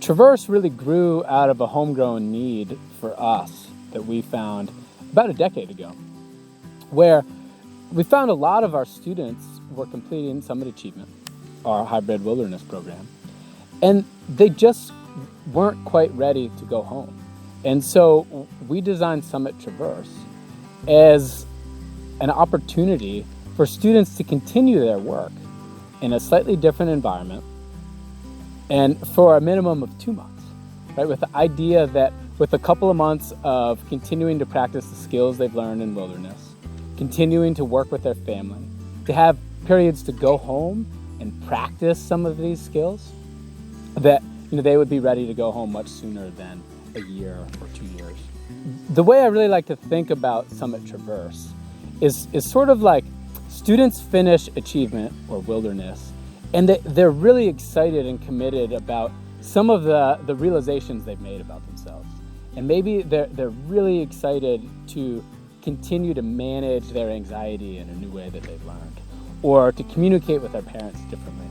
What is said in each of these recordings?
Traverse really grew out of a homegrown need for us that we found about a decade ago, where we found a lot of our students were completing Summit Achievement, our hybrid wilderness program, and they just weren't quite ready to go home. And so we designed Summit Traverse as an opportunity for students to continue their work in a slightly different environment and for a minimum of 2 months, right? With the idea that with a couple of months of continuing to practice the skills they've learned in wilderness, continuing to work with their family, to have periods to go home and practice some of these skills, that they would be ready to go home much sooner than a year or 2 years. The way I really like to think about Summit Traverse is sort of like students finish achievement or wilderness, and they're really excited and committed about some of the realizations they've made about themselves. And maybe they're really excited to continue to manage their anxiety in a new way that they've learned, or to communicate with their parents differently.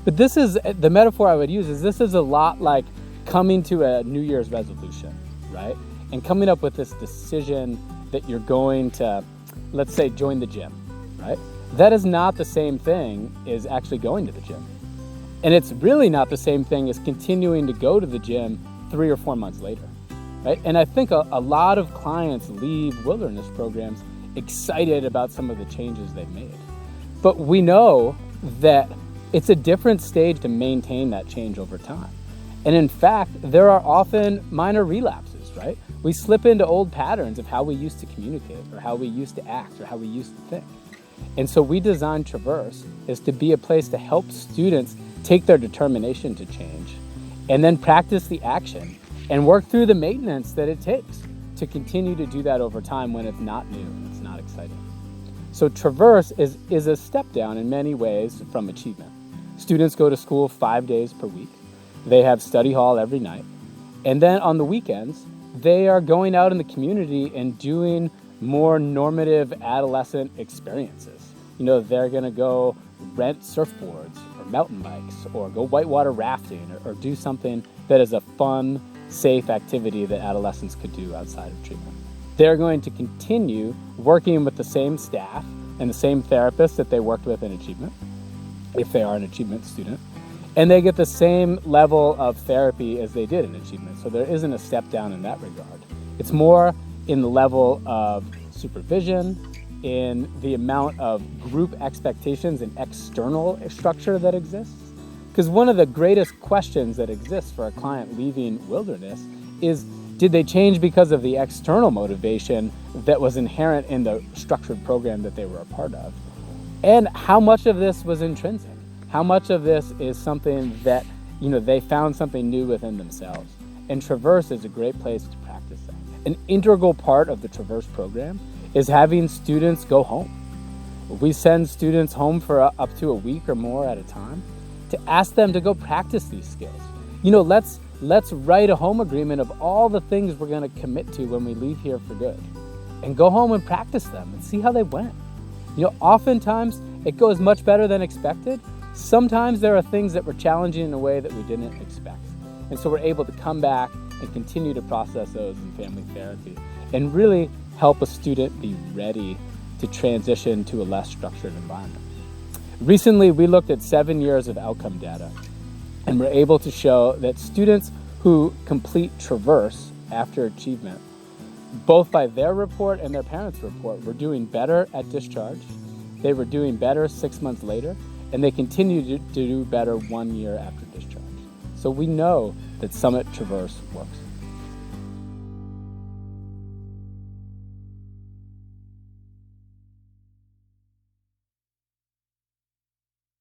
But this is, the metaphor I would use is, this is a lot like coming to a New Year's resolution, right? And coming up with this decision that you're going to, let's say, join the gym, right? That is not the same thing as actually going to the gym. And it's really not the same thing as continuing to go to the gym 3 or 4 months later, right? And I think a lot of clients leave wilderness programs excited about some of the changes they've made. But we know that it's a different stage to maintain that change over time. And in fact, there are often minor relapses, right? We slip into old patterns of how we used to communicate, or how we used to act, or how we used to think. And so we designed Traverse is to be a place to help students take their determination to change, and then practice the action and work through the maintenance that it takes to continue to do that over time when it's not new and it's not exciting. So Traverse is a step down in many ways from achievement. Students go to school 5 days per week. They have study hall every night. And then on the weekends, they are going out in the community and doing more normative adolescent experiences. They're gonna go rent surfboards or mountain bikes, or go whitewater rafting, or do something that is a fun, safe activity that adolescents could do outside of treatment. They're going to continue working with the same staff and the same therapists that they worked with in achievement, if they are an achievement student, and they get the same level of therapy as they did in achievement. So there isn't a step down in that regard. It's more in the level of supervision, in the amount of group expectations and external structure that exists. Because one of the greatest questions that exists for a client leaving wilderness is, did they change because of the external motivation that was inherent in the structured program that they were a part of? And how much of this was intrinsic? How much of this is something that, they found something new within themselves? And Traverse is a great place to practice that. An integral part of the Traverse program is having students go home. We send students home for up to a week or more at a time to ask them to go practice these skills. Let's write a home agreement of all the things we're going to commit to when we leave here for good, and go home and practice them and see how they went. Oftentimes it goes much better than expected. Sometimes there are things that were challenging in a way that we didn't expect. And so we're able to come back and continue to process those in family therapy and really help a student be ready to transition to a less structured environment. Recently, we looked at 7 years of outcome data, and we're able to show that students who complete Traverse after achievement, both by their report and their parents' report, were doing better at discharge. They were doing better 6 months later, and they continue to do better 1 year after discharge. So we know that Summit Traverse works.